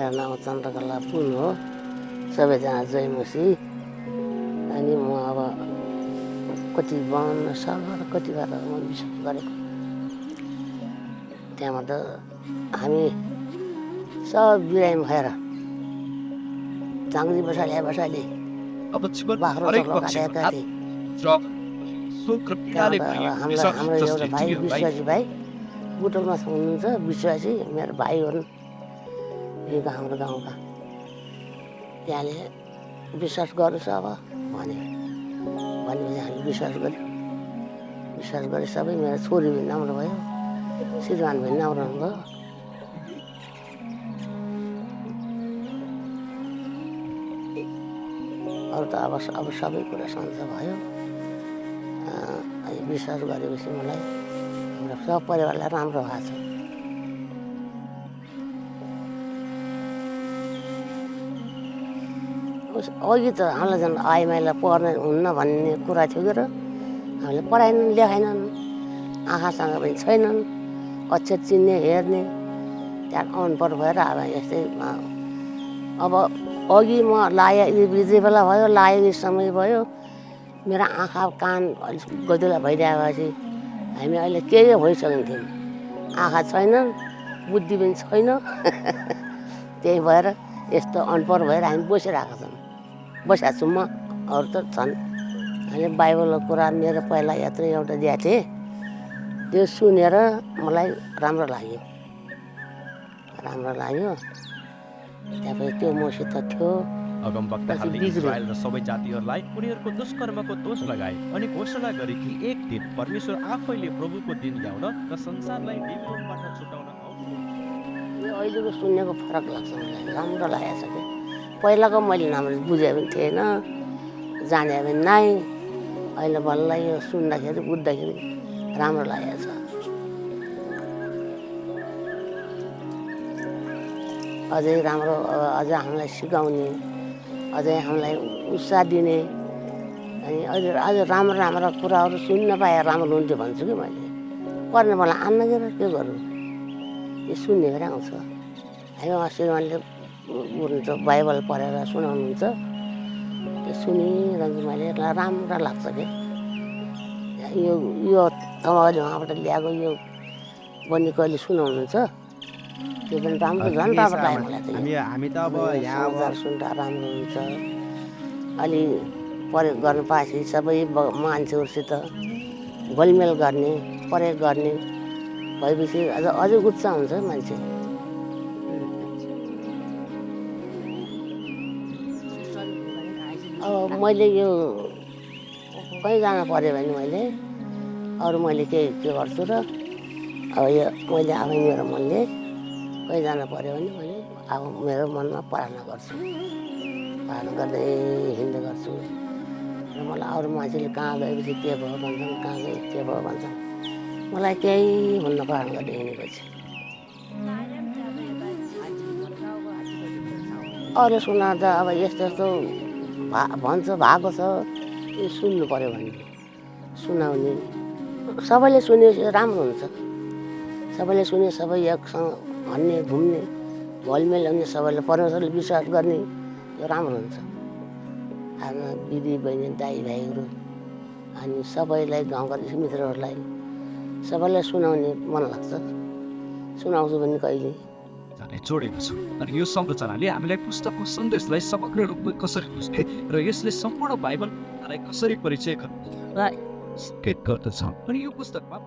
मेरो नाम चन्द्रकला पुन हो। सबैजना जयमसी। अनि म अब कति 52 साल कति बार म विश्वास गरेको। त्यहाँबाट हामी सब बिरामी भएर चाङ्ग्री बसाले बाख्रो चल्लो काटेका थिए। हाम्रो एउटा भाइ विश्वासी भाइ बुटोलमा हुनुहुन्छ, विश्वासी मेरो भाइ हुन् यहीँका हाम्रो गाउँका। त्यहाँले विश्वास गर्नुहोस् अब भनेपछि हामी विश्वास गरे सबै। मेरो छोरी पनि राम्रो भयो, श्रीमान पनि राम्रो हुनुभयो। अरू त अब सबै कुरा सन्चो भयो। विश्वास गरेपछि मलाई हाम्रो सब परिवारलाई राम्रो भएको छ। अघि त हामीलाई झन् आइमाईलाई पढ्न हुन्न भन्ने कुरा थियो कि र हामीले पढाएनन् लेखाएनन्, आँखासँग पनि छैनन्, अक्षर चिन्ने हेर्ने। त्यहाँ अनपढ भएर अब यस्तै। अब अघि म लाए यति बेला भयो, लागेको समय भयो, मेरो आँखा कान अलिक गजुला भइरहेपछि हामी अहिले केही भइसकेको थियौँ। आँखा छैनन्, बुद्धि पनि छैन। त्यही भएर यस्तो अनपढ भएर हामी बसिरहेको छु म। अरू त छन्। अहिले बाइबलको कुरा मेरो पहिला यत्रो एउटा दिएको थिएँ, त्यो सुनेर मलाई राम्रो लाग्यो। त्यहाँपछि त्यो मसित थियो। अगमवक्ताहरूले इजरायल र सबै जातिहरूलाई उनीहरूको दुष्कर्मको दोष लगाए अनि घोषणा गरे कि एक दिन परमेश्वर आफैले प्रभुको दिन ल्याउन र संसारलाई निम्रोधबाट छुटाउन आउँछ। यो अहिलेको सुन्नेको फरक लाग्छ मलाई, राम्रो लागेको छ कि। पहिलाको मैले राम्रो बुझेको पनि थिएन, जाने पनि नै। अहिले बल्ल यो सुन्दाखेरि बुझ्दाखेरि राम्रो लागेको छ। अझै राम्रो, अझै हामीलाई सिकाउने, अझै हामीलाई उत्साह दिने। अनि अहिले अझ राम्रो कुराहरू सुन्न पाए राम्रो हुन्थ्यो भन्छु कि मैले। पढ्ने मलाई आन्न के के गर्नु, यो सुन्ने भएर आउँछ। हामी श्रीमानले हुनुहुन्छ बाइबल पढेर सुनाउनुहुन्छ, त्यो सुनिरहन्छु मैले। राम्रो लाग्छ कि यो तपाईँले उहाँबाट ल्याएको यो बन्ने कहिले सुनाउनुहुन्छ, त्यो पनि राम्रो, झन् राम्रो लाग्यो मलाई त। हामी त अब यहाँ समाचार सुन्दा राम्रो हुन्छ। अलि प्रयोग गर्नु पाएपछि सबै मान्छेहरूसित घोलमेल गर्ने, प्रयोग गर्ने भएपछि अझै उत्साह हुन्छ मान्छे। अब मैले यो कहीँ जानु पऱ्यो भने मैले के गर्छु र अब यो मैले अब मेरो मनले कहीँ जानु पऱ्यो भने मैले अब मेरो मनमा प्रार्थना गर्छु। प्रार्थना गर्दै हिँड्ने गर्छु र मलाई अरू मान्छेले कहाँ गएपछि के भयो भन्छन्, कहाँ गए के भयो भन्छन्। मलाई केही हुन्न प्रार्थना गर्दै हिँडेपछि। अरू सुनाउँदा अब यस्तो भन्छ भएको छ, यो सुन्नु पऱ्यो भने सुनाउने। सबैले सुनेपछि राम्रो हुन्छ। सबैले सुने, सबै एकसँग भन्ने, घुम्ने, घोलमेल हुने, सबैले परमेश्वरले विश्वास गर्ने, यो राम्रो हुन्छ। आफ्नो दिदी बहिनी दाइ भाइहरू अनि सबैलाई गाउँका मित्रहरूलाई सबैलाई सुनाउने मन लाग्छ। सुनाउँछु भने कहिले जोडेको छ। अनि यो संरचनाले हामीलाई पुस्तकको सन्देशलाई समग्र रूपमा कसरी बुझ्ने र यसले सम्पूर्ण बाइबललाई कसरी परिचय गर्दछ अनि यो पुस्तकमा